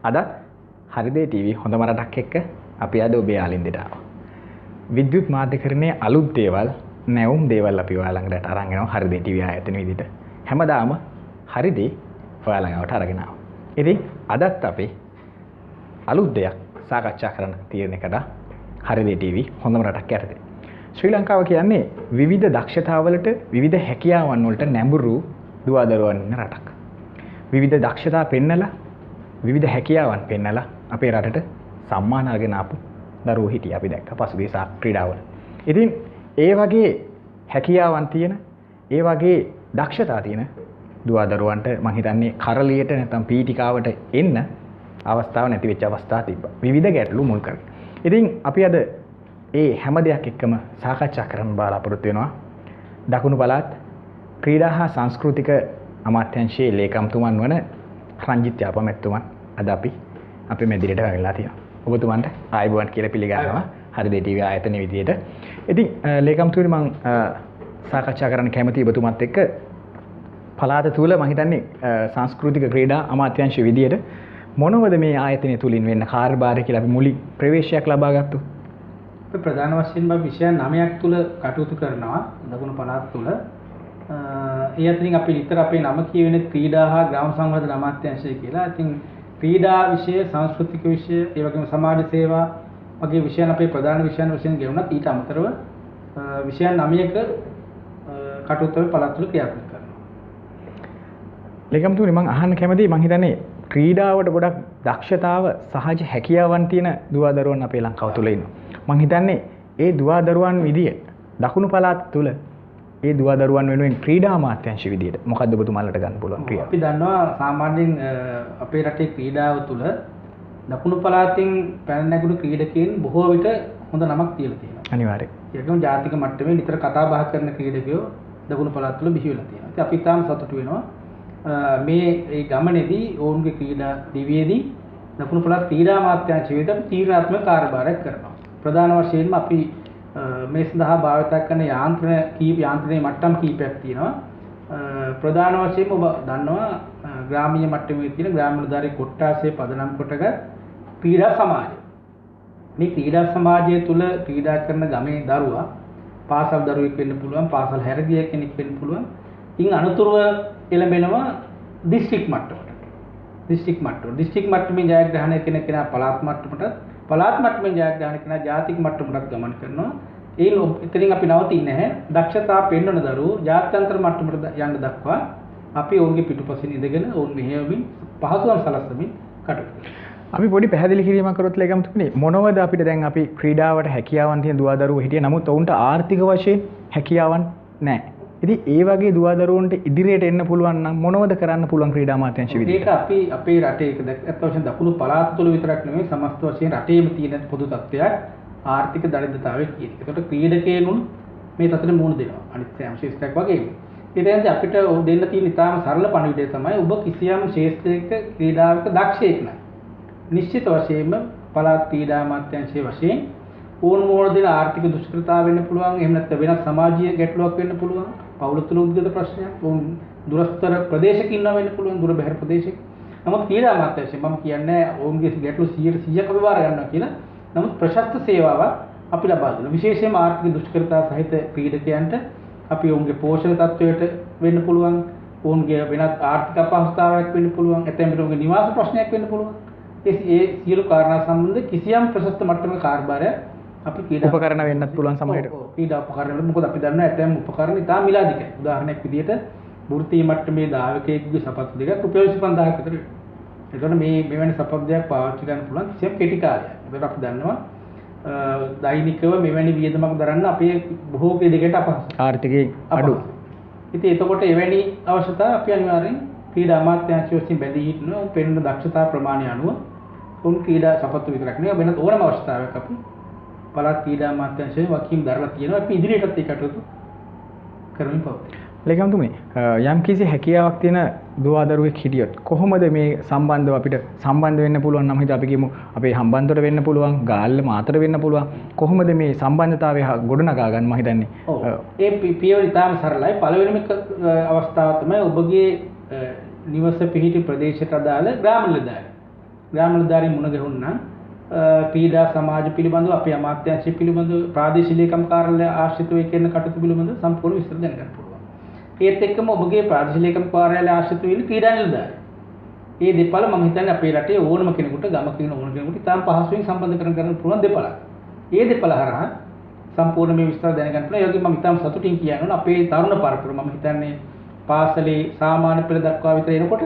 අද හරිදේ ටීවී හොඳම රටක් එක්ක අපි අද ඔබේ ආලින්දට ආවා. විද්‍යුත් මාධ්‍යකරණයේ අලුත් දේවල්, නැවුම් දේවල් අපි ඔයාලා ළඟට අරන් එනවා හරිදේ ටීවී ආයතන විදිහට. හැමදාම හරිදේ ඔයාලා ළඟට අරගෙන ආවා. ඉතින් අදත් අපි අලුත් දෙයක් සාකච්ඡා කරන්න තියෙන එකට හරිදේ ටීවී හොඳම රටක් යටතේ. ශ්‍රී ලංකාව කියන්නේ විවිධ දක්ෂතාවලට, විවිධ හැකියාවන් වලට නැඹුරු දුවදරුවන් ඉන්න රටක්. විවිධ දක්ෂතා පෙන්නලා, විවිධ හැකියාවන් පෙන්නලා අපේ රටට සම්මාන අරගෙන ආපු දරුවෝ හිටියා අපි දැක්කා පසුගිය ක්‍රීඩාවල. ඉතින් ඒ වගේ හැකියාවන් තියෙන, ඒ වගේ දක්ෂතා තියෙන දුවදරුවන්ට මම හිතන්නේ කරලියට නැත්නම් පීඨිකාවට එන්න අවස්ථාවක් නැති වෙච්ච අවස්ථා තිබ්බා. විවිධ ගැටලු මුල් කරගෙන. ඉතින් අපි අද ඒ හැම දෙයක් එක්කම සාකච්ඡා කරන්න බලාපොරොත්තු වෙනවා. දකුණු පළාත් ක්‍රීඩා හා සංස්කෘතික අමාත්‍යාංශයේ ලේකම්තුමන් වන රංජිත් යාපමැතිතුමන් අද අපි අපේ මෙදිරියට වැවිලා තියෙනවා. ඔබතුමන්ට ආයුබෝවන් කියලා පිළිගන්නවා හරිදේ ටීවී ආයතනයේ විදියට. ඉතින් ලේකම්තුමනි මම සාකච්ඡා කරන්න කැමතියි ඔබතුමත් එක්ක පළාත තුල මම හිතන්නේ සංස්කෘතික ක්‍රීඩා අමාත්‍යාංශයේ විදියට මොනවද මේ ආයතනය තුලින් වෙන්න කාර්යභාරය කියලා අපි මුලින් ප්‍රවේශයක් ලබා ගත්තා. අපි ප්‍රධාන වශයෙන්ම විෂය 9ක් තුල කටයුතු කරනවා දකුණු පළාත තුල. ඒ අතරින් අපි විතර අපේ නම කියවෙන ක්‍රීඩා හා ග්‍රාම සංවර්ධන අමාත්‍යාංශය කියලා. ඉතින් ක්‍රීඩා විෂය, සංස්කෘතික විෂය, ඒ වගේම සමාජ සේවා වගේ විෂයන් අපේ ප්‍රධාන විෂයන් වශයෙන් ගෙවුණත් ඊට අමතරව විෂයන් 9ක කටයුතු අපි පළාත තුල ක්‍රියාත්මක කරනවා. ලේකම්තුමනි මම අහන්න කැමතියි මම හිතන්නේ ක්‍රීඩාවට ගොඩක් දක්ෂතාව සහජ හැකියාවන් තියෙන දුවදරුවන් අපේ ලංකාව තුල ඉන්නවා. මම හිතන්නේ ඒ දුවදරුවන් විදිය දකුණු පළාත තුල ඒ දුවදරුවන් වෙනුවෙන් ක්‍රීඩා අමාත්‍යාංශ විදියට මොකද්ද ඔබතුමාලට ගන්න පුළුවන් ක්‍රියාව? අපි දන්නවා සාමාන්‍යයෙන් අපේ රටේ ක්‍රීඩාව තුල දකුණු පළාතින් පැන නැගුණු ක්‍රීඩකයන් බොහෝ විට හොඳ නමක් තියලා තියෙනවා. අනිවාර්යයෙන්. ඒකම ජාතික මට්ටමේ නිතර කතා බහ කරන ක්‍රීඩකයෝ දකුණු පළාත් තුල බිහි වෙලා තියෙනවා. ඉතින් අපි තාම සතුටු වෙනවා. මේ ගමනේදී ඔවුන්ගේ ක්‍රීඩා දිවියේදී දකුණු පළාත් ක්‍රීඩා අමාත්‍යාංශය වෙත තීරණාත්මක කාර්යභාරයක් කරනවා. ප්‍රධාන වශයෙන්ම අපි මේ සඳහා භාවිත කරන යාන්ත්‍රණයේ මට්ටම් කීපයක් තියෙනවා. ප්‍රධාන වශයෙන්ම ඔබ දන්නවා ග්‍රාමීය මට්ටමේ තියෙන ග්‍රාම නිලධාරී කොට්ටාසයේ පදනම් කොටගත් ක්‍රීඩා සමාජය. මේ ක්‍රීඩා සමාජය තුල ක්‍රීඩා කරන ගමේ දරුවා පාසල් දරුවෙක් වෙන්න පුළුවන්, පාසල් හැරගිය කෙනෙක් වෙන්න පුළුවන්. ඉන් අනුතුරුව එළඹෙනවා දිස්ත්‍රික් මට්ටමට. දිස්ත්‍රික් මට්ටමේ ජයග්‍රහණය කෙනා පළාත් මට්ටමට, පළාත් මට්ටමේ ජයග්‍රහණය කෙනා ජාතික මට්ටමට ගමන් කරනවා. එතනින් අපි නවතින්නේ නැහැ. දක්ෂතා පෙන්වන දරුවෝ ජාත්‍යන්තර මට්ටමට යන්න දක්වා අපි ඔවුන්ගේ පිටුපසින් ඉඳගෙන ඔවුන් මෙහෙයමින් පහසුකම් සලස්වමින් කටයුතු අපි පොඩි පැහැදිලි කිරීමක් කරොත් ලේකම්තුමනි මොනවද අපිට දැන් අපි ක්‍රීඩාවට හැකියාවන් තියෙන දුවදරුවෝ හිටියේ නමුත් ඔවුන්ට ආර්ථික වශයෙන් හැකියාවන් නැහැ. ඉතින් ඒ වගේ දුවදරුවන්ට ඉදිරියට එන්න පුළුවන් නම් මොනවද කරන්න පුළුවන් ක්‍රීඩා අමාත්‍යාංශ විදිහට? ඒක අපි අපේ රටේ ඒක වශයෙන් දකුණු පළාත තුළ විතරක් නෙමෙයි සමස්ත වශයෙන් රටේම තියෙන පොදු තත්ත්වයක් ආර්ථික දරිද්‍රතාවය කියන එක. ඒකට ක්‍රීඩකයනුන් මේ තත්ත්වෙට මුහුණ දෙනවා. අනිත් සෑම ශිෂ්ටයක් වගේම. ඊටෙන්ද අපිට දෙන්න තියෙන ඉතාම සරල පණිවිඩය තමයි ඔබ කිසියම් ශාස්ත්‍රයක ක්‍රීඩාවක දක්ෂයෙක් නම් නිශ්චිත වශයෙන්ම පළාත් ක්‍රීඩා අමාත්‍යාංශයේ වශයෙන් ඕන මොන දෙන ආර්ථික දුෂ්කරතාව වෙන්න පුළුවන්. එහෙම නැත්නම් වෙනත් සමාජීය ගැටලුවක් වෙන්න පුළුවන්. පවුල තුල උද්ගත ප්‍රශ්නයක්, දුරස්තර ප්‍රදේශයක ඉන්නවා වෙන්න පුළුවන්, දුර බැහැර ප්‍රදේශයක. නමුත් ක්‍රීඩා අමාත්‍යාංශය මම කියන්නේ ඔවුන්ගේ ගැටලු 100%ක් අපි බාර ගන්නවා කියලා. නමුත් ප්‍රශස්ත සේවාවක් අපි ලබා දෙනවා. විශේෂයෙන්ම ආර්ථික දුෂ්කරතා සහිත ක්‍රීඩකයන්ට අපි ඔවුන්ගේ පෝෂණ තත්ත්වයට වෙන්න පුළුවන්, ඔවුන්ගේ වෙනත් ආර්ථික අපහසුතාවයක් වෙන්න පුළුවන්, ඇතැම් විට ඔවුන්ගේ නිවාස ප්‍රශ්නයක් වෙන්න පුළුවන්. ඒ සියලු කාරණා සම්බන්ධ කිසියම් ප්‍රශස්ත මට්ටමක කාර්යභාරයක් අපි ක්‍රීඩා උපකරණ වෙන්නත් පුළුවන් සමහරවිට. ක්‍රීඩා උපකරණ වල මොකද අපි දන්නවා ඇතැම් උපකරණ ඉතාම මිලාදිකයි. උදාහරණයක් විදිහට වෘත්තීය මට්ටමේ දායකයෙකුගේ සපත්තු දෙකක් රුපියල් 25000ක් විතර වෙනවා. ඒතකොට මෙවැනි සපත්තු දෙකක් පාවිච්චි කරන්න පුළුවන් කිසියම් කෙටි කාලයක්. ඒතකොට අපි දන්නවා දෛනිකව මෙවැනි වියදමක් දරන්න අපේ බොහෝ ක්‍රීඩකයන්ට අපහසුයි. ආර්ථිකයේ අඩු. ඉතින් එතකොට එවැනි අවශ්‍යතා අපි අනිවාර්යෙන් ක්‍රීඩා අමාත්‍යාංශය විසින් බැඳී හිටිනවා. පෙන්වන දක්ෂතා ප්‍රමාණය අනුව උන් ක්‍රීඩා සපත්තු විතරක් නෙවෙයි වෙනත් ඕනම අවශ්‍යතාවයක් අපි පළාත් ක්‍රීඩා අමාත්‍යාංශයේ වකීම් දරලා තියෙනවා. අපි ඉදිරියටත් ඒ කටයුතු කරමින් පවතිනවා. ලේකම්තුමනි යම් කිසි හැකියාවක් තියෙන දුවදරුවෙක් හිටියොත් කොහොමද මේ සම්බන්ධව අපිට සම්බන්ධ වෙන්න පුළුවන් නම් හිත අපි කියමු අපේ හම්බන්තොට වෙන්න පුළුවන්, ගාල්ල මාතර වෙන්න පුළුවන්. කොහොමද මේ සම්බන්ධතාවය ගොඩනගා ගන්න මම හිතන්නේ? ඒ පියවර ඉතාම සරලයි. පළවෙනිම අවස්ථාව තමයි ඔබගේ නිවස පිහිටි ප්‍රදේශයට අදාළ ග්‍රාම නිලධාරී ග්‍රාම නිලධාරීන් මුණ ගැහුණා නම් ක්‍රීඩා සමාජ පිළිබඳව අපේ අමාත්‍යාංශය පිළිබඳව ප්‍රාදේශීය ලේකම් කාර්යාලය ආශ්‍රිතව කරන කටයුතු පිළිබඳව සම්පූර්ණ විස්තර දැනගන්න පුළුවන්. ඒත් එක්කම ඔබගේ ප්‍රාදේශීය ලේකම් කාර්යාලය ආශ්‍රිතව ඉන්න ක්‍රීඩා නිලධාරී. මේ දෙපළ මම හිතන්නේ අපේ රටේ ඕනම කෙනෙකුට ගමක ඉන්න ඕන කෙනෙකුට ඉතාම පහසුවෙන් සම්බන්ධ කරගන්න පුළුවන් දෙපළක්. මේ දෙපළ හරහා සම්පූර්ණ මේ විස්තර දැනගන්න පුළුවන්. ඒ වගේම මම ඉතාම සතුටින් කියනවා අපේ තරුණ පරපුර මම හිතන්නේ පාසලේ සාමාන්‍ය පෙළ දක්වා විතර එනකොට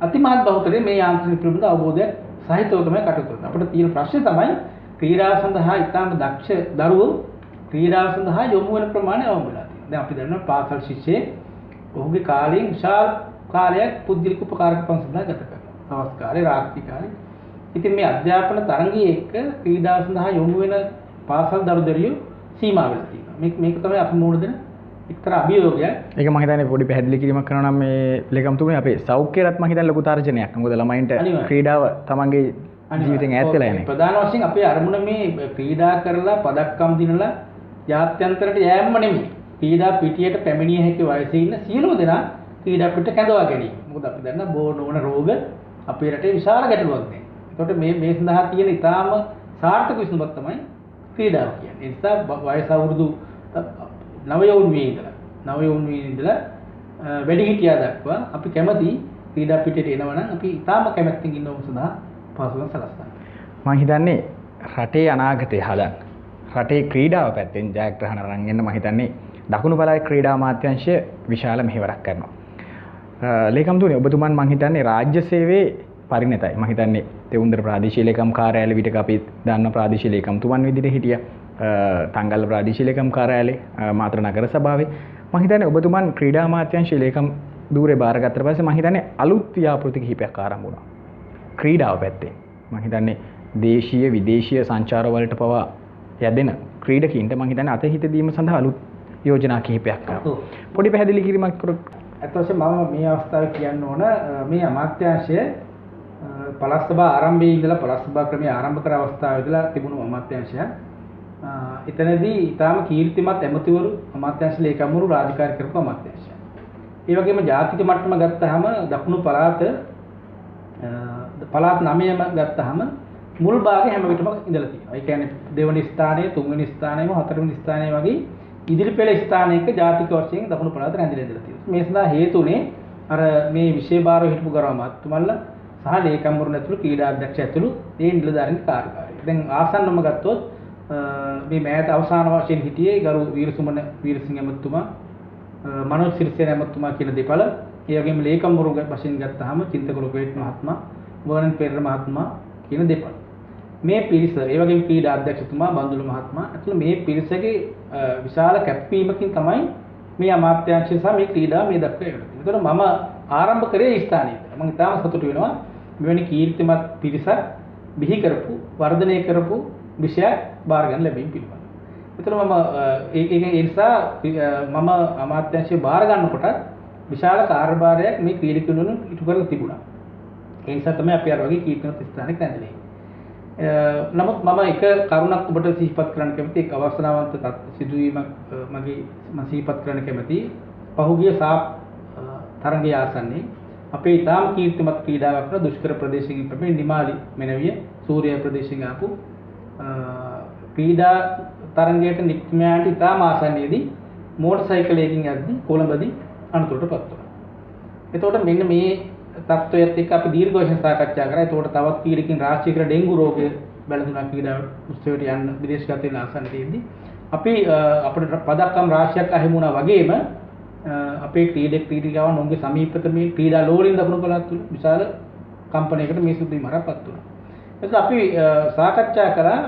අතිමහත් බහුතරය මේ යාන්ත්‍රණ පිළිබඳ අවබෝධයක් සහිතව තමයි කටයුතු කරන්නේ. අපිට තියෙන ප්‍රශ්නේ තමයි ක්‍රීඩාව සඳහා ඉතාම දක්ෂ දරුවෝ ක්‍රීඩාව සඳහා යොමු වෙන ප්‍රමාණය අවම වෙලා තියෙනවා. දැන් අපි දන්නවා පාසල් ශිෂ්‍යයෙක් ඔහුගේ කාලයෙන් විශාල කාලයක් පුද්ගලික උපකාරකම් සඳහා ගත කරනවා. සවස් කාලේ රාත්‍රී කාලේ. ඉතින් මේ අධ්‍යාපන තරංගයේ එක්ක ක්‍රීඩාව සඳහා යොමු වෙන පාසල් දරුදරියෝ සීමා වෙලා තියෙනවා. මේක තමයි අපි මුණ දෙන එක්තරා අභියෝගයක්. ඒක මම හිතන්නේ පොඩි පැහැදිලි කිරීමක් කරනවා නම් මේ ලේකම්තුමනි අපේ සෞඛ්‍යයත් මම හිතන්නේ ලොකු තර්ජනයක්. මොකද ළමයින්ට ක්‍රීඩාව තමන්ගේ ජීවිතෙන් ඈත් වෙලා යන්නේ. ප්‍රධාන වශයෙන් අපේ අරමුණ මේ ක්‍රීඩා කරලා පදක්කම් දිනලා ජාත්‍යන්තරයට යෑම නෙමෙයි. ක්‍රීඩා පිටියට පැමිණිය හැකි වයසේ ඉන්න සියලුම දෙනා ක්‍රීඩා පිට කැඳවා ගැනීම. මොකද අපි දන්නා බොහෝ නොවන රෝග අපේ රටේ විශාල ගැටලුවක් නේ. ඒකට මේ සඳහා තියෙන ඉතාම සාර්ථක විසඳුමක් තමයි ක්‍රීඩාව කියන්නේ. ඒ නිසා වයස අවුරුදු නවයවුන්ගේ ඉඳලා වැඩිහිටියා දක්වා අපි කැමති ක්‍රීඩා පිටේට එනවා නම් අපි ඉතාම කැමැත්තෙන් ඉන්න උන් සඳහා පහසුකම් සලස්නවා. මම හිතන්නේ රටේ අනාගතය හදන්න රටේ ක්‍රීඩාව පැත්තෙන් ජයග්‍රහණ අරන් එන්න මම හිතන්නේ දකුණු පළාතේ ක්‍රීඩා අමාත්‍යාංශය විශාල මෙහෙවරක් කරනවා. ලේකම්තුමනි ඔබතුමන් මම හිතන්නේ රාජ්‍ය සේවයේ පරිණතයි. මම හිතන්නේ තෙවුන්දර ප්‍රාදේශීය ලේකම් කාර්යාලය විතක අපි දන්න ප්‍රාදේශීය ලේකම්තුමන් විදිහට හිටියා. තංගල්ල ප්‍රාදේශීය ලේකම් කාර්යාලයේ මාතර නගර සභාවේ මම හිතන්නේ ඔබතුමන් ක්‍රීඩා අමාත්‍යාංශයේ ලේකම් ධූරේ බාරගත්තට පස්සේ මම හිතන්නේ අලුත් ව්‍යාපෘති කිහිපයක් ආරම්භ වුණා. ක්‍රීඩාව පැත්තේ මම හිතන්නේ දේශීය විදේශීය සංචාර වලට පවා යැදෙන ක්‍රීඩකීන්ට මම හිතන්නේ අතහිත දීම සඳහා අලුත් යෝජනා කිහිපයක් කරනවා. පොඩි පැහැදිලි කිරීමක් කරොත් අත් වශයෙන් මම මේ අවස්ථාවේ කියන්න ඕන මේ අමාත්‍යාංශය පළාත් සභා ආරම්භයේ ඉඳලා පළාත් සභා ක්‍රමයේ ආරම්භ කර අවස්ථාවේ ඉඳලා තිබුණු අමාත්‍යාංශය එතනදී ඊටාම කීර්තිමත් ඇමතිවරු අමාත්‍යාංශ ලේකම්වරු රාජකාරී කරපු අමාත්‍යාංශය. ඒ වගේම ජාතික මට්ටම ගත්තාම දකුණු පළාත 9ම ගත්තාම මුල් භාගයේ හැම විටම ඉඳලා තියෙනවා. ඒ කියන්නේ දෙවනි ස්ථානයේ, තුන්වෙනි ස්ථානයේම, හතරවෙනි ස්ථානයේ වගේ ඉදිරි පෙළ ස්ථානයක ජාතික වශයෙන් දකුණු පළාත රැඳිලා ඉඳලා තියෙනවා. මේ සඳහා හේතුනේ අර මේ විශේෂ භාරව හිටපු ගරු අමාත්‍යතුමන්ලා සහ ලේකම්වරුන් ඇතුළු ක්‍රීඩා අධ්‍යක්ෂ ඇතුළු මේ නිලධාරීන් කාර්යකාරී. දැන් ආසන්නම ගත්තොත් මේ මෑත අවසාන වශයෙන් හිටියේ ගරු වීරසුමන වීරසිංහ ඇමතුමා, මනෝජ් සිරිසේන ඇමතුමා කියන දෙපළ. ඒ වගේම ලේකම්වරු වශයෙන් ගත්තාම චින්තක ලොකේට් මහත්මයා, වර්ණන් පෙරේර මහත්මයා කියන දෙපළ. මේ පිරිස ඒ වගේම ක්‍රීඩා අධ්‍යක්ෂතුමා බන්දුල මහත්මයා ඇතුළු මේ පිරිසගේ විශාල කැපවීමකින් තමයි මේ අමාත්‍යාංශය සහ මේ ක්‍රීඩාව මේ දක්වා එන්නේ. ඒතකොට මම ආරම්භ කරේ ඒ ස්ථානයේ. මම ඉතාම සතුටු වෙනවා මෙවැනි කීර්තිමත් පිරිසක් බිහි කරපු, වර්ධනය කරපු විෂයක් බාර ගන්න ලැබීම පිළිබඳව. ඒතර මම ඒ නිසා මම අමාත්‍යාංශය බාර ගන්නකොට විශාල කාර්යභාරයක් මේ ක්‍රීඩකයන්ට ඉටු කරලා තිබුණා. ඒ නිසා තමයි අපි අර වගේ කීර්තිමත් ස්ථානයක රැඳෙන්නේ. නමුත් මම එක කරුණක් ඔබට සිහිපත් කරන්න කැමතියි. එක් අවස්ථාවන්ත සිදුවීමක් මම සිහිපත් කරන්න කැමතියි. පහුගිය සාප් තරගයේ ආසන්නයේ අපේ ඉතාම කීර්තිමත් ක්‍රීඩාවක් කරන දුෂ්කර ප්‍රදේශයකින් පැමිණි නිමාලි මෙනවිය සූර්ය ප්‍රදේශයෙන් ආපු ක්‍රීඩා තරගයට නික්මයාට ඉතාම ආසන්නයේදී මෝටර් සයිකලයකින් යද්දී කොළඹදී අනතුරටපත් වුණා. එතකොට මෙන්න මේ තත්ත්වයත් එක්ක අපි දීර්ඝ වශයෙන් සාකච්ඡා කරා. එතකොට තවත් ක්‍රීඩකින් රාශියකට ඩෙන්ගු රෝගය බැලඳුණා ක්‍රීඩා උත්සවයට යන්න විදේශගත වෙන ආසන්නයේදී. අපි අපිට පදක්කම් රාශියක් අහිමි වුණා වගේම අපේ ක්‍රීඩිකාවන් ඔවුන්ගේ සමීපත මේ ක්‍රීඩා ලෝලෙන් දකුණු පළාත් තුල විශාල කම්පනයකට මේ සිදුවීම හරහාපත් වුණා. එතකොට අපි සාකච්ඡා කරා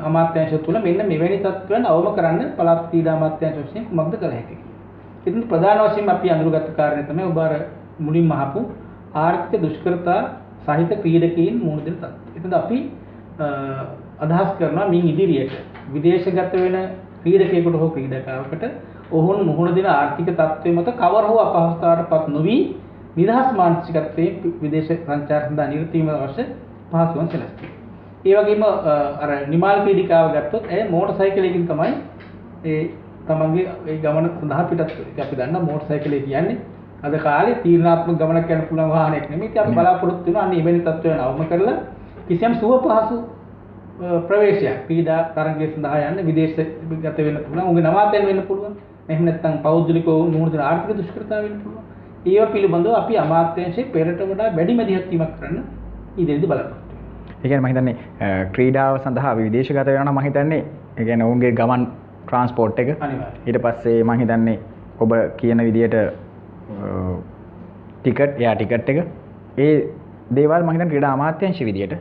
අමාත්‍යාංශය තුල මෙන්න මෙවැනි තත්ත්වයන් අවම කරන්න පළාත් ක්‍රීඩා අමාත්‍යාංශ වශයෙන් කුමක්ද කළ හැකි කියලා. ඉතින් ප්‍රධාන වශයෙන් අපි අඳුරගත් කාරණේ තමයි ඔබ අර මුලින්ම අහපු ආර්ථික දුෂ්කරතා සහිත ක්‍රීඩකයන් මුහුණ දෙන තත්ත්වය. එතකොට අපි අදහස් කරනවා මින් ඉදිරියට විදේශගත වෙන ක්‍රීඩකයෙකුට හෝ ක්‍රීඩකාවකට ඔවුන් මුහුණ දෙන ආර්ථික තත්ත්වය මත කවර හෝ අපහසුතාවයටපත් නොවි නිදහස් මානසිකත්වයේ විදේශ සංචාර සඳහා නිරත වීම අවශ්‍ය පහසුකම් සැලසෙනවා. ඒ වගේම අර නිමාල් ක්‍රීඩිකාව ගත්තොත් ඇය මෝටර් සයිකලයකින් තමයි ඒ තමන්ගේ ඒ ගමන සඳහා පිටත් වෙන්නේ. අපි දන්නා මෝටර් සයිකලය කියන්නේ අද කාලේ තීරණාත්මක ගමනක් යන පුළුවන් වාහනයක් නෙමෙයි. ඉතින් අපි බලාපොරොත්තු වෙනවා අන්න එවැනි තත්ත්වයන් අවම කරලා කිසියම් සුව පහසු ප්‍රවේශයක් ක්‍රීඩා තරගය සඳහා යන්න විදේශගත වෙන්න පුළුවන්. උගේ නවාතැන් වෙන්න පුළුවන්. එහෙම නැත්නම් පෞද්ගලිකව මුහුණ දෙන ආර්ථික දුෂ්කරතා වෙන්න පුළුවන්. ඒවා පිළිබඳව අපි අමාත්‍යාංශයේ පෙරට වඩා වැඩි මැදිහත් වීමක් කරන්න ඉදිරියේදී බලාපොරොත්තු වෙනවා. ඒ කියන්නේ මම හිතන්නේ ක්‍රීඩාව සඳහා අපි විදේශගත වෙනවා නම් මම හිතන්නේ ඒ කියන්නේ ඔවුන්ගේ ගමන් ට්‍රාන්ස්පෝර්ට් එක අනිවාර්යයෙන්. ඊට පස්සේ මම හිතන්නේ ඔබ කියන විදියට ටිකට් එක ඒ දේවල් මම හිතන්නේ ක්‍රීඩා අමාත්‍යාංශ විදියට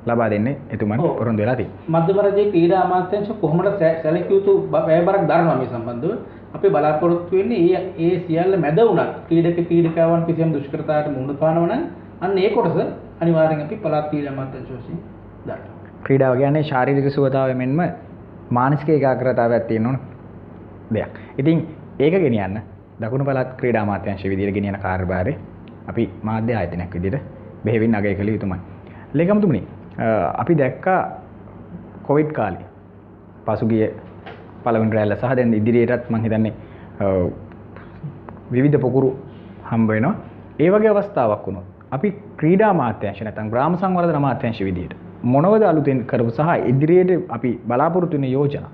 ලබා දෙන්නේ එතුමන් පොරොන්දු වෙලා තියෙනවා. මධ්‍යම රජයේ ක්‍රීඩා අමාත්‍යාංශ කොහොමද සැලකිය යුතු වැයබරක් දරනවා මේ සම්බන්ධව අපි බලාපොරොත්තු වෙන්නේ ඒ සියල්ල මැද වුණත් ක්‍රීඩකවන් කිසියම් දුෂ්කරතාවකට මුහුණ පානවා නම් අන්න ඒ කොටස අනිවාර්යෙන් අපි පළාත් ක්‍රීඩා අමාත්‍යාංශ වශයෙන් දරනවා. ක්‍රීඩාව කියන්නේ ශාරීරික සුවතාවය මෙන්ම මානසික ඒකාග්‍රතාවයක් තියෙන ඕන දෙයක්. ඉතින් ඒක ගෙනියන්න දකුණු පළාත් ක්‍රීඩා අමාත්‍යාංශ විදියට ගෙනියන කාර්යභාරය අපි මාධ්‍ය ආයතනයක් විදියට බෙහෙවින් අගය කළ යුතුමයි. ලේකම්තුමනි අපි දැක්කා කොවිඩ් කාලේ පසුගිය පළවෙනි රැල්ල සහ දැන් ඉදිරියටත් මම හිතන්නේ විවිධ පොකුරු හම්බ වෙනවා. ඒ වගේ අවස්ථාවක් වුණොත් අපි ක්‍රීඩා අමාත්‍යාංශ නැත්නම් ග්‍රාම සංවර්ධන අමාත්‍යාංශ විදියට මොනවද අලුතෙන් කරපු සහ ඉදිරියට අපි බලාපොරොත්තු වෙන යෝජනා?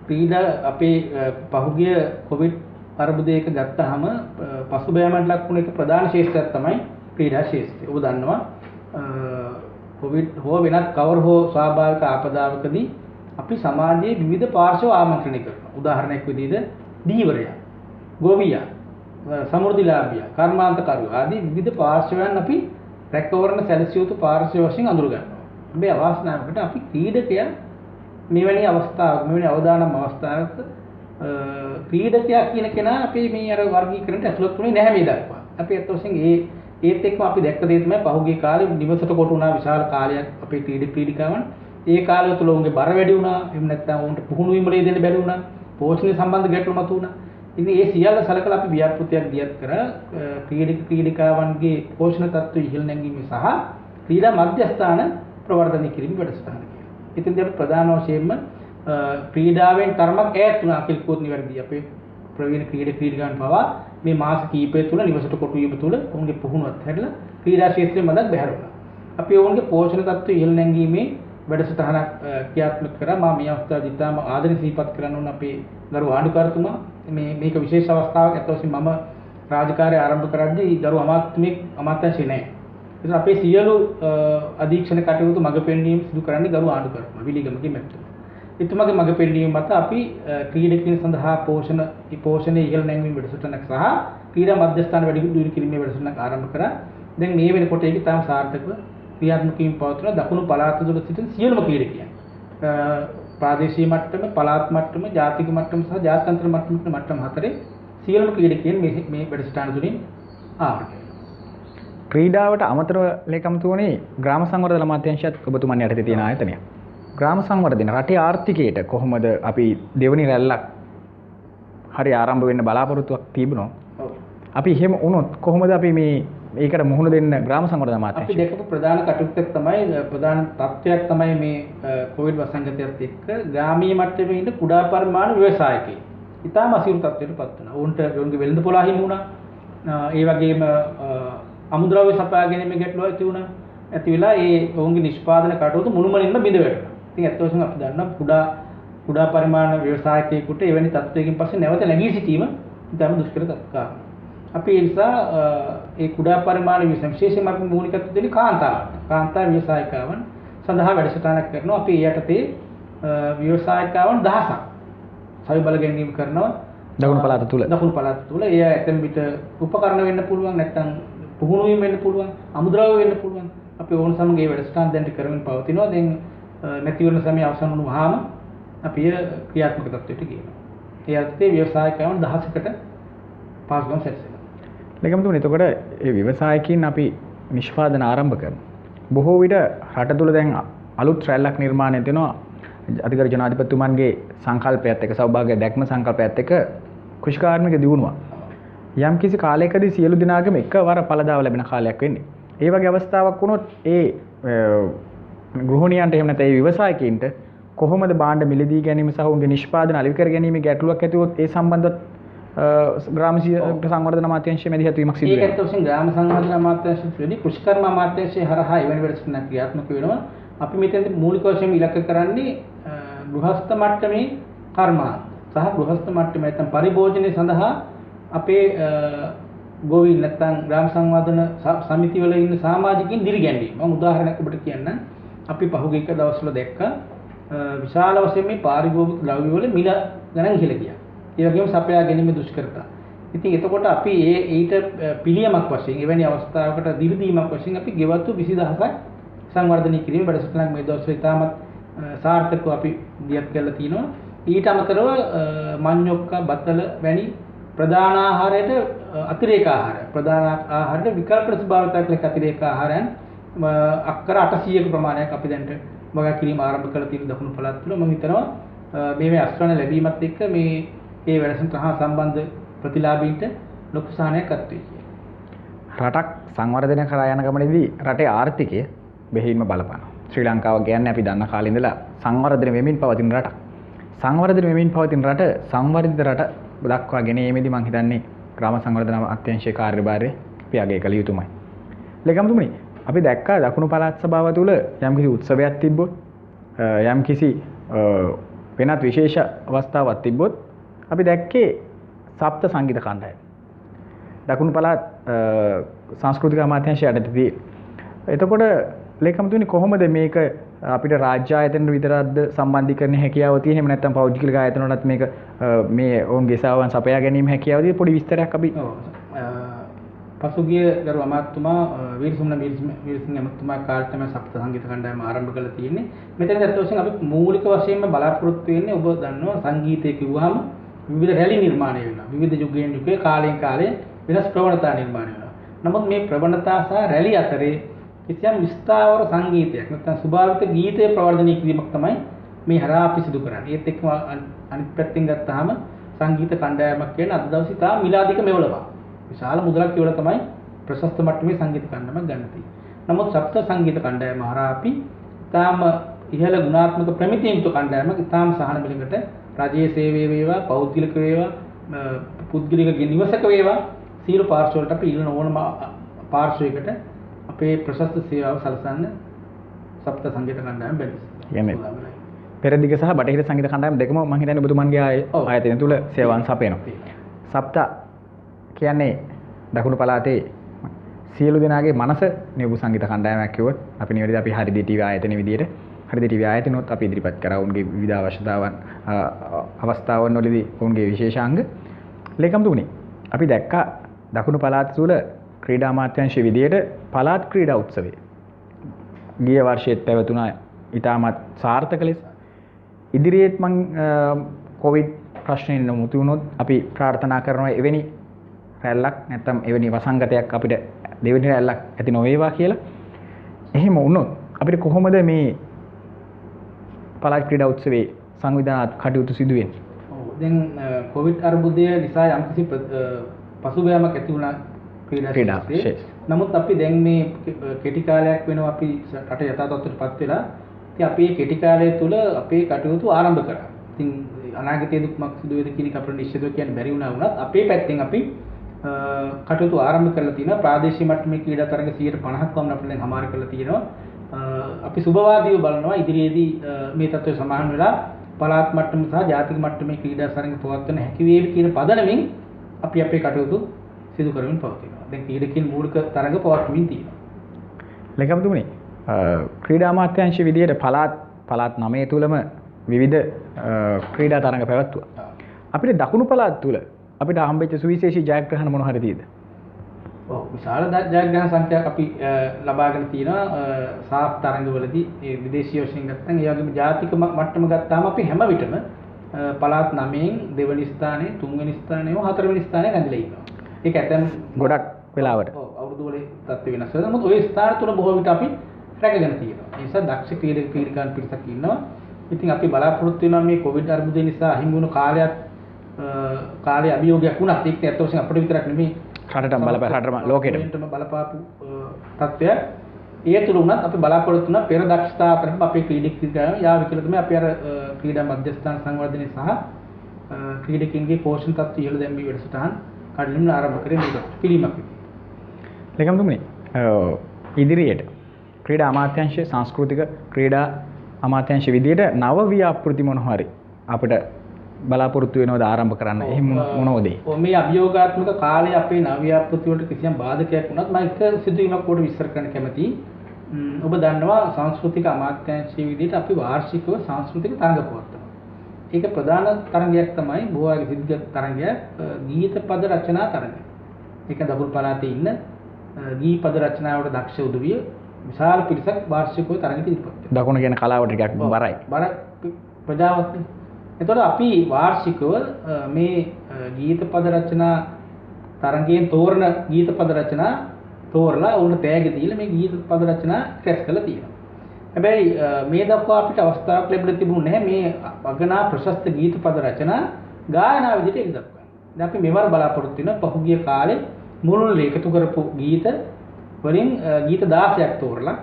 ක්‍රීඩා අපේ පහුගිය කොවිඩ් අර්බුදයක ගත්තාම පසුබෑමට ලක් වුණ එක ප්‍රධාන ශේෂ්ත්‍රයක් තමයි ක්‍රීඩා ශේෂ්ත්‍රය. ඔබ දන්නවා කොවිඩ් හෝ වෙනත් කවර හෝ ස්වාභාවික ආපදාවකදී අපි සමාජයේ විවිධ පාර්ශ්ව ආමන්ත්‍රණය කරනවා. උදාහරණයක් විදිහට දීවරයා, ගෝවියා, සමෘද්ධිලාභියා, කර්මාන්තකරුවා ආදී විවිධ පාර්ශ්වයන් අපි රැකවරණ සැලසිය යුතු පාර්ශ්ව වශයෙන් අඳුර ගන්නවා. මේ අවස්ථාවකට අපි ක්‍රීඩකයා මෙවැනි අවස්ථාවක මෙවැනි අවදානම් අවස්ථාවක ක්‍රීඩකයා කියන කෙනා අපි මේ අර වර්ගීකරණයට ඇතුළත් වුණේ නැහැ මේ දක්වා. අපි අත් වශයෙන් ඒත් එක්කම අපි දැක්ක දේ තමයි පහුගිය කාලේ නිවසට කොට වුණා විශාල කාලයක් අපේ ක්‍රීඩිකාවන්. ඒ කාලය තුල උන්ගේ බර වැඩි වුණා. එහෙම නැත්නම් උන්ට පුහුණු වීම ලේ දෙන්න බැරි වුණා. පෝෂණය සම්බන්ධ ගැටලු මතුවුණා. ඉතින් ඒ සියල්ල සලකලා අපි ව්‍යාපෘතියක් දියත් කරා ක්‍රීඩිකාවන්ගේ පෝෂණ තත්ත්වය ඉහළ නැංවීම සහ ක්‍රීඩා මධ්‍යස්ථාන ප්‍රවර්ධනය කිරීම වැඩසටහන කියලා. ඉතින් අපි ප්‍රධාන වශයෙන්ම ක්‍රීඩාවෙන් තරමක් ඈත් වුණා කියලා කිව්වොත් නිවැරදි. අපේ ප්‍රවීණ ක්‍රීඩකයන් පවා මේ මාස කිහිපය තුළ නිවසට කොටු වීම තුළ ඔවුන්ගේ පුහුණුවත් හැදලා ක්‍රීඩා ක්ෂේත්‍රයේ මදක් බැහැර වුණා. අපි ඔවුන්ගේ පෝෂණ තත්ත්වය ඉහළ නැංවීමේ වැඩසටහනක් ක්‍රියාත්මක කරා. මම මේ අවස්ථාවේදී ඉතාම ආදරෙන් සිහිපත් කරන්න ඕන අපේ ගරු ආණ්ඩුකාරතුමා මේක විශේෂ අවස්ථාවක්. අත් වශයෙන් මම රාජකාරිය ආරම්භ කරද්දී ගරු අමාත්‍යාංශේ නැහැ. ඒත් අපේ සියලු අධීක්ෂණ කටයුතු මඟ පෙන්වීම සිදු කරන්නේ ගරු ආණ්ඩුකාරතුමා විලිගමගේ මැතිතුමා. එතුමාගේ මඟ පෙන්වීම මත අපි ක්‍රීඩකයන් සඳහා පෝෂණය ඉහළ නැංවීම වැඩසටහනක් සහ ක්‍රීඩා මධ්‍යස්ථාන වැඩි දියුණු කිරීමේ වැඩසටහනක් ආරම්භ කරා. දැන් මේ වෙනකොට ඒක තාම සාර්ථකව ක්‍රියාත්මක වීම පවත්වන දකුණු පළාත තුළ සිටින සියලුම ක්‍රීඩකයන් ප්‍රාදේශීය මට්ටම, පළාත් මට්ටම, ජාතික මට්ටම සහ ජාත්‍යන්තර මට්ටම හතරේ සියලුම ක්‍රීඩකයන් මේ වැඩසටහන තුළින් ආවරණය වෙනවා. ක්‍රීඩාවට අමතරව ලේකම්තුමනි ග්‍රාම සංවර්ධන අමාත්‍යාංශයත් ඔබතුමන් යටතේ තියෙන ආයතනයක්. ග්‍රාම සංවර්ධන රටේ ආර්ථිකයට කොහොමද අපි දෙවනි රැල්ලක් හරි ආරම්භ වෙන්න බලාපොරොත්තුවක් තිබුණා. අපි එහෙම වුණොත් කොහොමද අපි මේකට මුහුණ දෙන්න ග්‍රාම සංවර්ධන අමාත්‍යාංශය? අපි දැකපු ප්‍රධාන කටයුත්තක් තමයි ප්‍රධාන තත්ත්වයක් තමයි මේ කොවිඩ් වසංගතයත් එක්ක ග්‍රාමීය මට්ටමේ ඉන්න කුඩා පරිමාණ ව්‍යවසායකයන් ඉතාම අසීරු තත්ත්වයකට පත් වුණා. ඔවුන්ගේ වෙළඳ පොළ අහිමි වුණා. ඒ වගේම අමුද්‍රව්‍ය සපයා ගැනීමේ ගැටලුව ඇති වුණා. ඇති වෙලා ඔවුන්ගේ නිෂ්පාදන කටයුතු මුළුමනින්ම බිඳ වැටුණා. ඉතින් අත් වශයෙන් අපි දන්නවා කුඩා පරිමාණ ව්‍යවසායකයෙකුට එවැනි තත්ත්වයකින් පස්සේ නැවත නැගී සිටීම ඉතාම දුෂ්කර තත්ත්වයක්. අපි ඒ නිසා ඒ කුඩා පරිමාණ විශේෂයෙන්ම අපි මූලිකත්වය දෙන්නේ කාන්තා ව්‍යවසායිකාවන් සඳහා වැඩසටහනක් කරනවා. අපි ඒ යටතේ ව්‍යවසායිකාවන් 1000ක් සවි බල ගැනීම කරනවා දකුණු පළාත තුල. ඒ ඇතැම් විට උපකරණ වෙන්න පුළුවන්, නැත්නම් පුහුණු වීම වෙන්න පුළුවන්, අමුද්‍රව්‍ය වෙන්න පුළුවන්. අපි ඕන සමග ඒ වැඩසටහන දැන් කරමින් පවතිනවා. දැන් මැතිවරණ සමය අවසන් වුණාම අපි ක්‍රියාත්මක තත්ත්වයට ගේනවා. ඒ යටතේ ව්‍යවසායිකයන් 1000කට පාස්ගම් සැලසෙනවා. ලේකම්තුමනි, එතකොට ඒ ව්‍යවසායකින් අපි නිෂ්පාදන ආරම්භ කරනවා. බොහෝ විට රට තුල දැන් අලුත් රැල්ලක් නිර්මාණය වෙනවා. අධිකර ජනාධිපතිතුමන්ගේ සංකල්පයත් එක්ක, සෞභාග්‍ය දැක්ම සංකල්පයත් එක්ක කෘෂිකාර්මික දියුණුව යම් කිසි කාලයකදී සියලු දෙනාගේම එකවර ඵලදාව ලැබෙන කාලයක් වෙන්නේ. ඒ වගේ අවස්ථාවක් වුණොත් ඒ ගෘහණියන්ට එහෙම නැත්නම් ඒ ව්‍යවසායකින්ට කොහොමද භාණ්ඩ මිලදී ගැනීම සහ උන්ගේ නිෂ්පාදන අලෙවි කර ගැනීම ගැටලුවක් ඇති වුවොත් ඒ සම්බන්ධව ග්‍රාම සංවර්ධන අමාත්‍යාංශයේ මැදිහත් වීමක් සිදු ඒක වෙනවා. ඇත්ත වශයෙන් ග්‍රාම සංවර්ධන අමාත්‍යාංශයේදී කෘෂිකර්ම අමාත්‍යාංශය හරහා එවැනි වැඩසටහනක් ක්‍රියාත්මක වෙනවා. අපි මෙතනදී මූලික වශයෙන් ඉලක්ක කරන්නේ ගෘහස්ත මට්ටමේ කර්මාන්ත සහ ගෘහස්ත මට්ටමේ නැත්නම් පරිභෝජනය සඳහා අපේ ගෝවිල් නැත්නම් ග්‍රාම සංවර්ධන සමිතිවල ඉන්න සමාජිකින් දිරිගැන්වීම. මම උදාහරණයක් ඔබට කියන්නම්. අපි පහුගිය එක දවස්වල දැක්කා විශාල වශයෙන් මේ පාරිභෝගික ද්‍රව්‍ය වල මිල ගණන් ඉහළ ගියා. ඒ වගේම සපයා ගැනීම දුෂ්කරතා. ඉතින් එතකොට අපි ඊට පිළියමක් වශයෙන් එවැනි අවස්ථාවකට දිරිදීමක් වශයෙන් අපි ගෙවතු 20000ක් සංවර්ධනය කිරීම වැඩසටහනක් මේ දවස්වල ඉතාමත් සාර්ථකව අපි දියත් කරලා තිනවා. ඊට අමතරව මඤ්ඤොක්ක බතල වැනි ප්‍රධාන ආහාරයට අතිරේක ආහාර ප්‍රධාන ආහාරයට විකල්ප ස්වභාවිකයක් ලෙස අතිරේක ආහාරයන් අක්කර 800ක ප්‍රමාණයක් අපි දැන්ට වගා කිරීම ආරම්භ කරලා තියෙන දකුණු පළාත් තුළ මම හිතනවා මේ අස්වැන්න ලැබීමත් එක්ක මේ වැඩසටහන හා සම්බන්ධ ප්‍රතිලාභීන්ට ලොකු සහනයක් අත් වෙයි කියලා. රටක් සංවර්ධනය කරා යන ගමනේදී රටේ ආර්ථිකය බෙහෙවින්ම බලපානවා. ශ්‍රී ලංකාව කියන්නේ අපි දන්න කාලේ ඉඳලා සංවර්ධනය වෙමින් පවතින රටක්. සංවර්ධනය වෙමින් පවතින රට සංවර්ධිත රට දක්වා ගෙනීමේදී මම හිතන්නේ ග්‍රාම සංවර්ධන අමාත්‍යාංශයේ කාර්යභාරය අපි අගය කළ යුතුමයි. ලේකම්තුමනි, අපි දැක්කා දකුණු පළාත් සභාව තුළ යම්කිසි උත්සවයක් තිබ්බොත් යම්කිසි වෙනත් විශේෂ අවස්ථාවක් තිබ්බොත් අපි දැක්කේ සප්ත සංගීත කණ්ඩායම. දකුණු පළාත් සංස්කෘතික අමාත්‍යාංශය යටතේදී. එතකොට ලේකම්තුමනි කොහොමද මේක අපිට රාජ්‍ය ආයතන විතරක්ද සම්බන්ධීකරණ හැකියාව තියෙන එහෙම නැත්නම් පෞද්ගලික ආයතන වලත් මේක මේ ඔවුන්ගේ සේවාවන් සපයා ගැනීම හැකියාව තියෙන පොඩි විස්තරයක් අපි පසුගිය ගරු අමාත්‍යතුමා වීරසිංහ අමාත්‍යතුමා කාලේ තමයි සප්ත සංගීත කණ්ඩායම ආරම්භ කරලා තියෙන්නේ. මෙතනදී අත් වශයෙන් අපි මූලික වශයෙන්ම බලාපොරොත්තු වෙන්නේ ඔබ දන්නවා සංගීතය කිව්වහම විවිධ රැලි නිර්මාණය වෙනවා. විවිධ යුගයෙන් යුගයේ කාලයෙන් කාලය වෙනස් ප්‍රවණතා නිර්මාණය වෙනවා. නමුත් මේ ප්‍රවණතා සහ රැලි අතරේ කිසියම් විස්තාවර සංගීතයක් නැත්නම් ස්වභාවික ගීතය ප්‍රවර්ධනය කිරීමක් තමයි මේ හරහා අපි සිදු කරන්නේ. ඒත් එක්කම අනිත් පැත්තෙන් ගත්තාම සංගීත කණ්ඩායමක් කියන අද දවසේ තා මිලාදික මෙවලවා. විශාල මුදලක් ඉවල තමයි ප්‍රශස්ත මට්ටමේ සංගීත කණ්ඩායමක් ගන්න තියෙන්නේ. නමුත් සප්ත සංගීත කණ්ඩායම හරහා අපි තාම ඉහළ ගුණාත්මක ප්‍රමිතියෙන් යුතු කණ්ඩායමක් තාම සහන මිලකට රජයේ සේවය වේවා පෞද්ගලික වේවා පුද්ගලික නිවසක වේවා සියලු පාර්ශ්ව වලට අපි ඉල්ලන ඕනම පාර්ශ්වයකට අපේ ප්‍රශස්ත සේවාව සලසන්න සප්ත සංගීත කණ්ඩායම බැලුවා. පෙරදිග සහ බටහිර සංගීත කණ්ඩායම දෙකම මම හිතන්නේ ඔබතුමන්ගේ ආයතනය තුල සේවාවන් සපයනවා. සප්ත කියන්නේ දකුණු පළාතේ සියලු දෙනාගේ මනස නියුබු සංගීත කණ්ඩායමක් කිව්වොත් අපි නිවැරදි අපි හරිදී ටීවී ආයතන විදියට හරිදී ටීවී ආයතනොත් අපි ඉදිරිපත් කරා උන්ගේ විවිධ අවශ්‍යතාවන් අවස්ථාවන් වලදී උන්ගේ විශේෂාංග. ලේකම්තුමනි, අපි දැක්කා දකුණු පළාත තුල ක්‍රීඩා අමාත්‍යාංශයේ විදියට පළාත් ක්‍රීඩා උත්සවය ගිය වර්ෂයේත් පැවතුණා ඉතාමත් සාර්ථක ලෙස. ඉදිරියේත් මං කොවිඩ් ප්‍රශ්නෙන් මුතු වුණොත් අපි ප්‍රාර්ථනා කරනවා එවැනි රැල්ලක් නැත්නම් එවැනි වසංගතයක් අපිට දෙවෙනි රැල්ලක් ඇති නොවේවා කියලා. එහෙම වුණොත් අපිට කොහොමද මේ පළාත් ක්‍රීඩා උත්සවයේ සංවිධානත් කටයුතු සිදු වෙන්නේ? ඔව්, දැන් කොවිඩ් අර්බුදය නිසා යම්කිසි පසුබෑමක් ඇති වුණා ක්‍රීඩා ක්ෂේත්‍රයේ. නමුත් අපි දැන් මේ කෙටි කාලයක් වෙනවා අපි රට යථා තත්ත්වයටපත් වෙලා. ඉතින් අපි මේ කෙටි කාලය තුල අපේ කටයුතු ආරම්භ කරා. ඉතින් අනාගතයේ දුක්මක් සිදු වෙද කියන එක අපිට නිශ්චිතව කියන්න බැරි වුණා වුණත් අපේ පැත්තෙන් අපි කටයුතු ආරම්භ කරලා තියෙනවා. ප්‍රාදේශීය මට්ටමේ ක්‍රීඩා තරඟ 150ක් වමන අපිට දැන් හමාර කරලා තියෙනවා. අපි සුබවාදීව බලනවා ඉදිරියේදී මේ තත්ත්වය සමාන වෙලා පළාත් මට්ටම සහ ජාතික මට්ටමේ ක්‍රීඩා තරඟ පවත්වන හැකි වේවි කියන පදනමින් අපි අපේ කටයුතු සිදු කරමින් පවතිනවා. දැන් ක්‍රීඩකින් මූලික තරඟ පවත්වමින් තියෙනවා. ලේකම්තුමනි, ක්‍රීඩා අමාත්‍යාංශයේ විදියට පළාත් 9 තුලම විවිධ ක්‍රීඩා තරඟ පැවැත්වුවා. අපිට දකුණු පළාත් තුල අපිට හම්බෙච්ච සුවිශේෂී ජයග්‍රහණ මොන හරි තියෙද? ඔව්, විශාල ජයග්‍රහණ සංඛ්‍යාවක් අපි ලබාගෙන තියෙනවා. සාප් තරඟවලදී ඒ විදේශීය වශයෙන් ගත්තම ඒ වගේම ජාතික මට්ටම ගත්තාම අපි හැම විටම පළාත් 9න් දෙවනි ස්ථානයේ, තුන්වෙනි ස්ථානයේ, හතරවෙනි ස්ථානයේ රැඳිලා ඉන්නවා. ඒක ඇතැම් ගොඩක් වෙලාවට. ඔව්, අවුරුදු වල තත්ත්ව වෙනස් වෙනවා. නමුත් ওই ස්ථාන තුන බොහෝ විට අපි රැකගෙන තියෙනවා. ඒ නිසා දක්ෂ ක්‍රීඩකයන් පිරිසක් ඉන්නවා. ඉතින් අපි බලාපොරොත්තු වෙනවා මේ කොවිඩ් අර්බුදය නිසා අහිමි වුණු කාලයේ අභියෝගයක් වුණත් ඒක ඇත්ත වශයෙන් අපිට විතරක් නෙමෙයි රටටම බලපාපු ලෝකෙටම බලපාපු තත්ත්වයක්. ඒ තුල උනත් අපි බලාපොරොත්තු වෙන පෙර දක්ෂතා අතරින් අපේ ක්‍රීඩකයන් යාවි කියලා තමයි අපි අර ක්‍රීඩා මධ්‍යස්ථාන සංවර්ධනය සහ ක්‍රීඩකින්ගේ පෝෂණ තත්ත්වය ඉහළ දැමීමේ වැඩසටහන් කඩිනම ආරම්භ කරේ මේක පිළිමක් විදිහට. ලේකම්තුමනි ඉදිරියට ක්‍රීඩා අමාත්‍යාංශ සංස්කෘතික ක්‍රීඩා අමාත්‍යාංශ විදියට නව ව්‍යාපෘති මොන හරි අපිට බලාපොරොත්තු වෙනවද ආරම්භ කරන්න? එහෙම මොනවද? මේ අභියෝගාත්මක කාලේ අපේ නව ව්‍යාපෘති වලට කිසියම් බාධකයක් වුණත් මම එක සිදුවීමක් කොට විස්තර කරන්න කැමතියි. ඔබ දන්නවා සංස්කෘතික අමාත්‍යාංශයේ විදිහට අපි වාර්ෂිකව සංස්කෘතික තරඟ පවත්වනවා. ඒක ප්‍රධාන තරඟයක් තමයි බොහෝගේ සිද්ධ තරඟයක් ගීත පද රචනා තරඟය. ඒක දකුණු පළාතේ ඉන්න ගී පද රචනාවට දක්ෂ උදවිය විශාල පිරිසක් වාර්ෂිකව තරඟෙට ඉදිරිපත් වෙනවා. දකුණ කියන කලාවට ටිකක් බරයි. බර ප්‍රජාවත්. එතකොට අපි වාර්ෂිකව මේ ගීත පද රචනා තරඟයෙන් තෝරන ගීත පද රචනා තෝරලා උන්ට තෑගි දීලා මේ ගීත පද රචනා ක්‍රැස් කරලා තියෙනවා. හැබැයි මේ දක්වා අපිට අවස්ථාවක් ලැබිලා තිබුණේ නැහැ මේ අගනා ප්‍රශස්ත ගීත පද රචනා ගායනා විදිහට ඒක දක්වන්න. දැන් අපි මෙවර බලාපොරොත්තු වෙන පහුගිය කාලේ මුළුල්ලේ එකතු කරපු ගීත වලින් ගීත 16ක් තෝරලා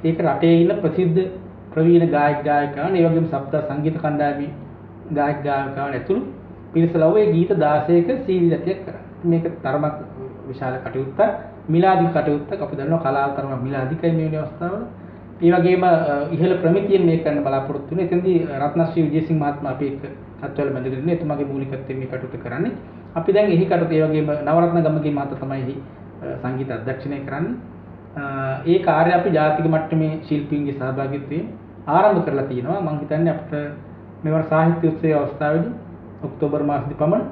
ඒක රටේ ඉන්න ප්‍රසිද්ධ ප්‍රවීණ ගායක ගායිකාවන් ඒ වගේම සබ්ද සංගීත කණ්ඩායමේ ගායක ගායිකාවන් ඇතුළු පිරිසලව ඒ ගීත 16ක සීඩී රැතියක් කරා. මේක තරමක් විශාල කටයුත්තක් මිලාදී කටයුත්තක් අපි දන්නවා කලාව තරම මිලාදිකයි මේ වෙන අවස්ථාවල. ඒ වගේම ඉහළ ප්‍රමිතියෙන් මේක කරන්න බලාපොරොත්තු වෙන. එතෙන්දී රත්නශ්‍රී විජේසිංහ මහත්මයා අපි එක්ක අත්වල බැඳගෙන ඉන්නේ. එතුමාගේ මූලිකත්වයෙන් මේ කටයුතු කරන්නේ. අපි දැන් එහි කටයුතු ඒ වගේම නවරත්න ගමගේ මහතා තමයි එහි සංගීත අධ්‍යක්ෂණය කරන්නේ. ඒ කාර්ය අපි ජාතික මට්ටමේ ශිල්පීන්ගේ සහභාගීත්වයෙන් ආරම්භ කරලා තියෙනවා. මම හිතන්නේ අපිට මෙවර සාහිත්‍ය උත්සවයේ අවස්ථාවේදී ඔක්තෝබර් මාසෙදි පමණ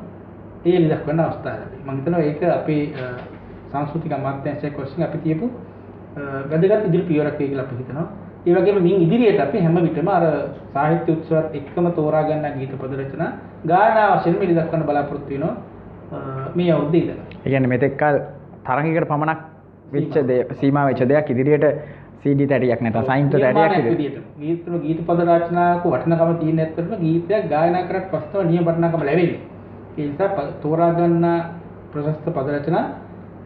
ඒ නිදක්වන අවස්ථාව ලැබේ. මම හිතනවා ඒක අපේ සංස්කෘතික අමාත්‍යාංශයක් වශයෙන් අපි තියපු වැදගත් ඉදිරි පියවරක් වෙයි කියලා අපි හිතනවා. ඒ වගේම මින් ඉදිරියට අපි හැම විටම අර සාහිත්‍ය උත්සවත් එක්කම තෝරා ගන්න ගීත පද රචනා ගායනා වශයෙන් මේ නිදක්වන බලාපොරොත්තු වෙනවා මේ අවුරුද්දේ ඉඳලා. ඒ කියන්නේ මෙතෙක් කල තරඟයකට පමණක් වෙච්ච සීමා වෙච්ච දෙයක් ඉදිරියට CD තැටියක් නැත්නම් සංයුක්ත තැටියක් විදියට ගීත පද රචනාවක වටිනකම තියෙන ඇත්තටම ගීතයක් ගායනා කරත් පස්සම නියම වටිනකම ලැබෙන්නේ. ඒ නිසා තෝරා ගන්න ප්‍රශස්ත පද රචනා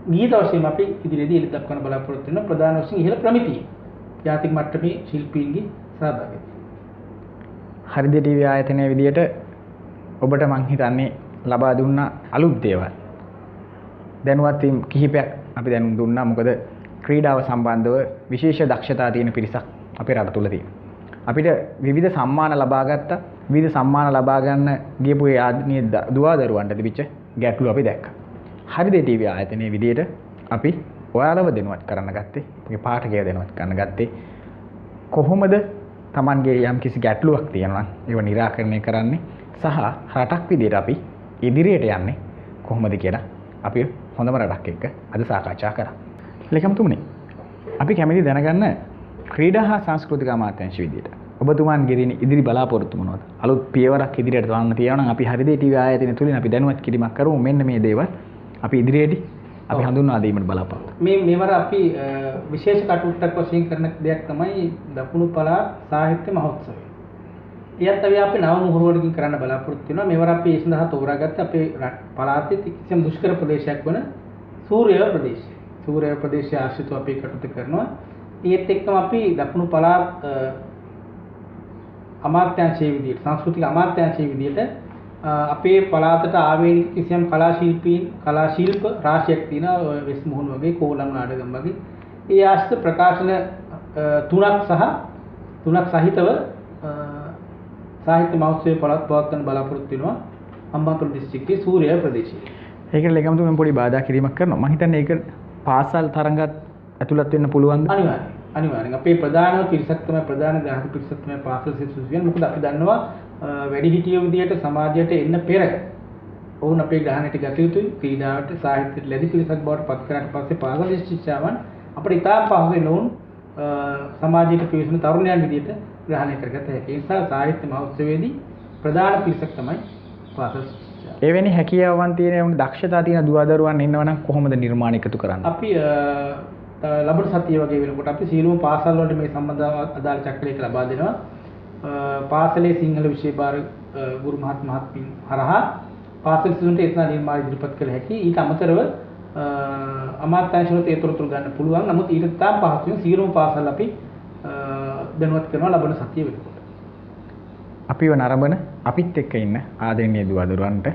ගීත වශයෙන් අපි ඉදිරියේදී එළි දක්වන බලාපොරොත්තු වෙන ප්‍රධාන වශයෙන් ඉහළ ප්‍රමිතිය ජාතික මට්ටමේ ශිල්පීන්ගේ සහභාගීත්වය. හරිද ටීවී ආයතනයේ විදියට ඔබට මං හිතන්නේ ලබා දුන්න අලුත් දේවල් දැනුවත් වීම කිහිපයක් අපි දැනුම් දුන්නා. මොකද ක්‍රීඩාව සම්බන්ධව විශේෂ දක්ෂතා තියෙන පිරිසක් අපේ රට තුල තියෙනවා. අපිට විවිධ සම්මාන ලබා ගත්තා. විවිධ සම්මාන ලබා ගන්න ගියපු ඒ ආදීනිය දුවදරුවන්ට තිබිච්ච ගැටලු අපි දැක්කා. හරිද ටීවී ආයතනයේ විදියට අපි ඔයාලව දැනුවත් කරන්න ගත්තේ, අපේ පාඨකයව දැනුවත් කරන්න ගත්තේ කොහොමද Tamanගේ යම් කිසි ගැටලුවක් තියෙනවා ඒව निराකරණය කරන්නේ සහ රටක් විදියට අපි ඉදිරියට යන්නේ කොහොමද කියලා අපි හොඳම රටක් එක්ක අද සාකච්ඡා කරා. ලේකම්තුමනි, අපි කැමති දැනගන්න ක්‍රීඩා හා සංස්කෘතික අමාත්‍යාංශ විදියට ඔබතුමාන්ගේ දින ඉදිරි බලාපොරොත්තු මොනවද? අලුත් පියවරක් ඉදිරියට දාන්න තියෙනවා නම් අපි හරිද ටීවී ආයතනය තුලින් අපි දැනුවත් කිරීමක් කරමු. මෙන්න මේ දේවල් අපි ඉදිරියේදී අපි හඳුන්වා දීමට බලාපොරොත්තු. මේවර අපි විශේෂ කටයුත්තක් වශයෙන් කරන දෙයක් තමයි දකුණු පළාත් සාහිත්‍ය මහෝත්සවය. ඊයත් අපි නව මුහුරුවකින් කරන්න බලාපොරොත්තු වෙනවා. මේවර අපි ඒ සඳහා තෝරාගත්ත අපේ පළාතේ කිසියම් දුෂ්කර ප්‍රදේශයක් වන සූර්යව ප්‍රදේශය. සූර්යව ප්‍රදේශය ආශ්‍රිතව අපි කටයුතු කරනවා. ඊත් එක්කම අපි දකුණු පළාත් අමාත්‍යාංශයේ විදිහට සංස්කෘතික අමාත්‍යාංශයේ විදිහට අපේ පළාතට ආවේනික කිසියම් කලා ශිල්ප රාශියක් තියෙනවා. වෙස් මුහුණු වගේ කෝලම් නාටකම් වගේ ඒ ආශ්‍රිත ප්‍රකාශන තුනක් සහිතව සාහිත්‍ය මහෝත්සවයේ පවත්වන බලාපොරොත්තු වෙනවා අම්බාපොළ දිස්ත්‍රික්කයේ සූර්යව ප්‍රදේශයේ. ඒකට ලේකම්තුමන් පොඩි බාධා කිරීමක් කරනවා. මම හිතන්නේ ඒක පාසල් තරඟත් ඇතුළත් වෙන්න පුළුවන්ද? අනිවාර්යෙන්. අපේ ප්‍රධාන පිරිසක් තමයි ප්‍රධාන ග්‍රාහක පිරිසක් තමයි පාසල් සිසුන්. මොකද අපි දන්නවා වැඩිහිටියෝ විදියට සමාජයට එන්න පෙර ඔවුන් අපේ ග්‍රහණයට ගත යුතුයි. ක්‍රීඩාවට සාහිත්‍යයට ලැබි පිරිසක් බවට පත් කරාට පස්සේ පාසල් ශිෂ්‍යාවන් අපිට ඉතාම පහසුවෙන් ඔවුන් සමාජයට පිවිසෙන තරුණයන් විදියට ග්‍රහණය කරගත හැකි. ඒ නිසා සාහිත්‍ය මහෝත්සවයේදී ප්‍රධාන පිරිසක් තමයි පාසල් ශිෂ්‍යාවන්. එවැනි හැකියාවන් තියෙන දක්ෂතා තියෙන දුවදරුවන් ඉන්නවනම් කොහොමද නිර්මාණ එකතු කරන්නේ? අපි ලබන සතිය වගේ වෙනකොට අපි සීලුම පාසල් වලට මේ සම්බන්ධව අදාළ චක්‍රයක ලබා දෙනවා. පාසලේ සිංහල විෂය භාර ගුරු මහත්මින් හරහා පාසල් සිසුන්ට ඒතන නිර්මාණ ඉදිරිපත් කළ හැකි. ඊට අමතරව අමාත්‍යාංශවලට ඒ තොරතුරු ගන්න පුළුවන්. නමුත් ඊට තාම පහසුවෙන් සීලුම පාසල් අපි දැනුවත් කරනවා ලබන සතිය වෙනකොට. අපිව නරඹන අපිත් එක්ක ඉන්න ආදරණීය දුවදරුවන්ට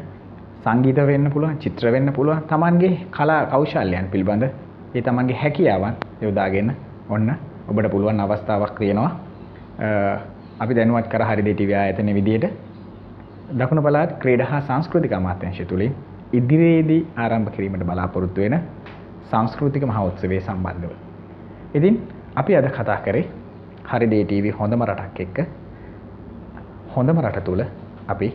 සංගීත වෙන්න පුළුවන්, චිත්‍ර වෙන්න පුළුවන්, Tamanගේ කලා කෞශල්‍යයන් පිළිබඳ ඒ Tamanගේ හැකියාවන් යොදාගෙන ඔන්න ඔබට පුළුවන් අවස්ථාවක් තියෙනවා. අපි දැනුවත් කර හරිදේ ටීවී ආයතනයේ විදියට දකුණු පළාත් ක්‍රීඩා හා සංස්කෘතික අමාත්‍යාංශය තුලින් ඉදිරියේදී ආරම්භ කිරීමට බලාපොරොත්තු වෙන සංස්කෘතික මහෝත්සවයේ සම්බන්ධව. ඉතින් අපි අද කතා කරේ හරිදේ ටීවී හොඳම රටක් එක්ක හොඳම රට තුල අපි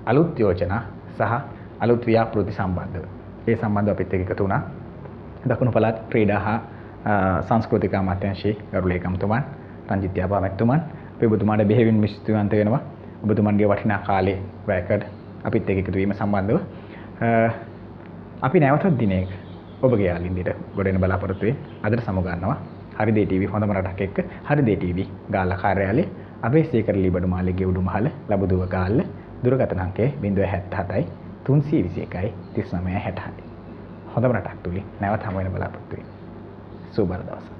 අලුත් යෝජනා සහ අලුත් ව්‍යාපෘති සම්බන්ධව. ඒ සම්බන්ධව අපිත් එක්ක එකතු වුණා දකුණු පළාත් ක්‍රීඩා හා සංස්කෘතික අමාත්‍යාංශයේ ගරු ලේකම්තුමන් රංජිත් යාපා මැතිතුමන් අපි ඔබතුමාට බෙහෙවින් ස්තුතිවන්ත වෙනවා. ඔබතුමන්ගේ වටිනා කාලේ වැය කර අපිත් එක්ක එකතු වීම සම්බන්ධව අපි නැවතත් දිනයක ඔබගේ යාළුලින්දිට ගොඩෙන බලාපොරොත්තු වෙමින් අදට සමුගන්නවා. හරිදේ ටීවී හොඳම රටක් එක්ක හරිදේ ටීවී ගාල්ල කාර්යාලයේ අබේසේකර ලීබඩු මාලිගයේ උඩුමහල ලබුදුව ගාල්ල දුරකථන අංකය 077 321 3966. හොඳම රටක් තුලින් නැවත හමු වෙන බලාපොරොත්තු වෙමි. සුබ දවසක්.